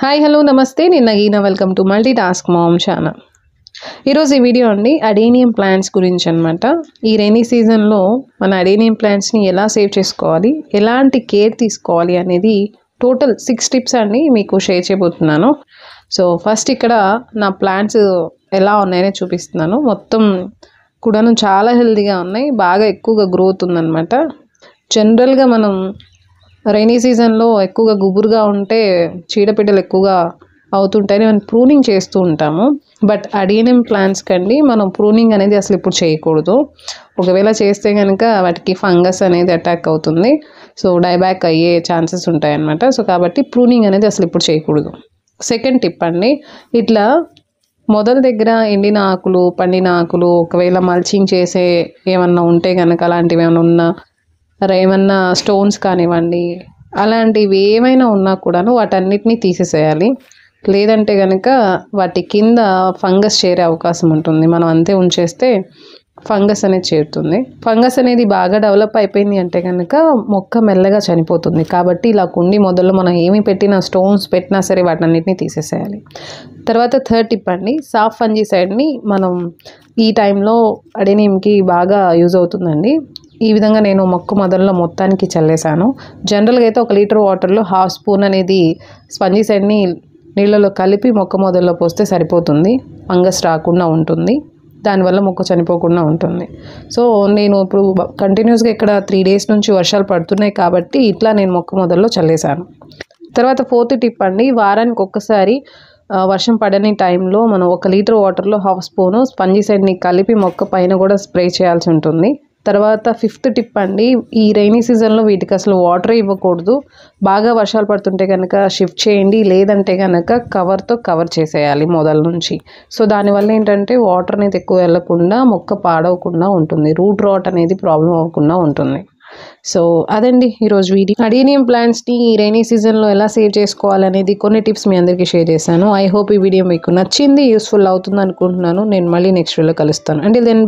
Hi hello నమస్తే నేను Nagina welcome to multi task ma'am channel. ఈరోజు ఈ వీడియో అండి అడేనియం ప్లాంట్స్ గురించి అనమాట. ఈ రైనీ సీజన్లో మన అడేనియం ప్లాంట్స్ని ఎలా సేవ్ చేసుకోవాలి, ఎలాంటి కేర్ తీసుకోవాలి అనేది టోటల్ 6 టిప్స్ అండి మీకు షేర్ చేయబోతున్నాను. సో ఫస్ట్ ఇక్కడ నా ప్లాంట్స్ ఎలా ఉన్నాయని చూపిస్తున్నాను. మొత్తం కూడాను చాలా హెల్తీగా ఉన్నాయి, బాగా ఎక్కువగా గ్రోత్ ఉందన్నమాట. జనరల్గా మనం రైనీ సీజన్లో ఎక్కువగా గుబురుగా ఉంటే చీడపీడలు ఎక్కువగా అవుతుంటాయని మనం ప్రూనింగ్ చేస్తూ ఉంటాము. బట్ అడేనియం ప్లాంట్స్ కండి మనం ప్రూనింగ్ అనేది అసలు ఇప్పుడు చేయకూడదు. ఒకవేళ చేస్తే కనుక వాటికి ఫంగస్ అనేది అటాక్ అవుతుంది, సో డైబ్యాక్ అయ్యే ఛాన్సెస్ ఉంటాయన్నమాట. సో కాబట్టి ప్రూనింగ్ అనేది అసలు ఇప్పుడు చేయకూడదు. సెకండ్ టిప్ అండి, ఇట్లా మొదల దగ్గర ఎండిన ఆకులు, పండిన ఆకులు, ఒకవేళ మల్చింగ్ చేసే ఏమన్నా ఉంటే కనుక అలాంటివి ఏమైనా ఉన్నా, ఏమన్నా స్టోన్స్ కానివ్వండి, అలాంటివి ఏమైనా ఉన్నా కూడాను వాటన్నిటినీ తీసేసేయాలి. లేదంటే కనుక వాటి కింద ఫంగస్ చేరే అవకాశం ఉంటుంది. మనం అంతే ఉంచేస్తే ఫంగస్ అనేది చేరుతుంది. ఫంగస్ అనేది బాగా డెవలప్ అయిపోయింది అంటే కనుక మొక్క మెల్లగా చనిపోతుంది. కాబట్టి ఇలా కుండి మొదల్లో మనం ఏమి పెట్టినా, స్టోన్స్ పెట్టినా సరే వాటన్నిటిని తీసేసేయాలి. తర్వాత థర్డ్ టిప్ అండి, సాఫ్ ఫంగిసైడ్ని మనం ఈ టైంలో అడేనియంకి బాగా యూజ్ అవుతుందండి. ఈ విధంగా నేను మొక్క మొదల్లో మొత్తానికి చల్లేసాను. జనరల్గా అయితే 1 లీటర్ వాటర్లో 1/2 స్పూన్ అనేది ఫంగిసైడ్ని నీళ్ళలో కలిపి మొక్క మొదల్లో పోస్తే సరిపోతుంది. ఫంగస్ రాకుండా ఉంటుంది, దానివల్ల మొక్క చనిపోకుండా ఉంటుంది. సో నేను ఇప్పుడు కంటిన్యూస్గా ఇక్కడ 3 డేస్ నుంచి వర్షాలు పడుతున్నాయి కాబట్టి ఇట్లా నేను మొక్క మొదల్లో చల్లేసాను. తర్వాత ఫోర్త్ టిప్ అండి, వారానికి ఒక్కసారి వర్షం పడని టైంలో మనం 1 లీటర్ వాటర్లో 1/2 స్పూను ఫంగిసైడ్ని కలిపి మొక్క పైన కూడా స్ప్రే చేయాల్సి ఉంటుంది. తర్వాత ఫిఫ్త్ టిప్ అండి, ఈ రైనీ సీజన్లో వీటికి అసలు వాటరే ఇవ్వకూడదు. బాగా వర్షాలు పడుతుంటే కనుక షిఫ్ట్ చేయండి, లేదంటే కనుక కవర్తో కవర్ చేసేయాలి మొదల నుంచి. సో దానివల్ల ఏంటంటే వాటర్ అనేది ఎక్కువ వెళ్ళకుండా మొక్క పాడవకుండా ఉంటుంది, రూట్ రాట్ అనేది ప్రాబ్లం అవ్వకుండా ఉంటుంది. సో అదండి ఈరోజు వీడియో. అడేనియం ప్లాంట్స్ని ఈ రైనీ సీజన్లో ఎలా సేవ్ చేసుకోవాలనేది కొన్ని టిప్స్ మీ అందరికీ షేర్ చేశాను. ఐ హోప్ ఈ వీడియో మీకు నచ్చింది, యూస్ఫుల్ అవుతుంది అనుకుంటున్నాను. నేను మళ్ళీ నెక్స్ట్ వీడియోలో కలుస్తాను. Until then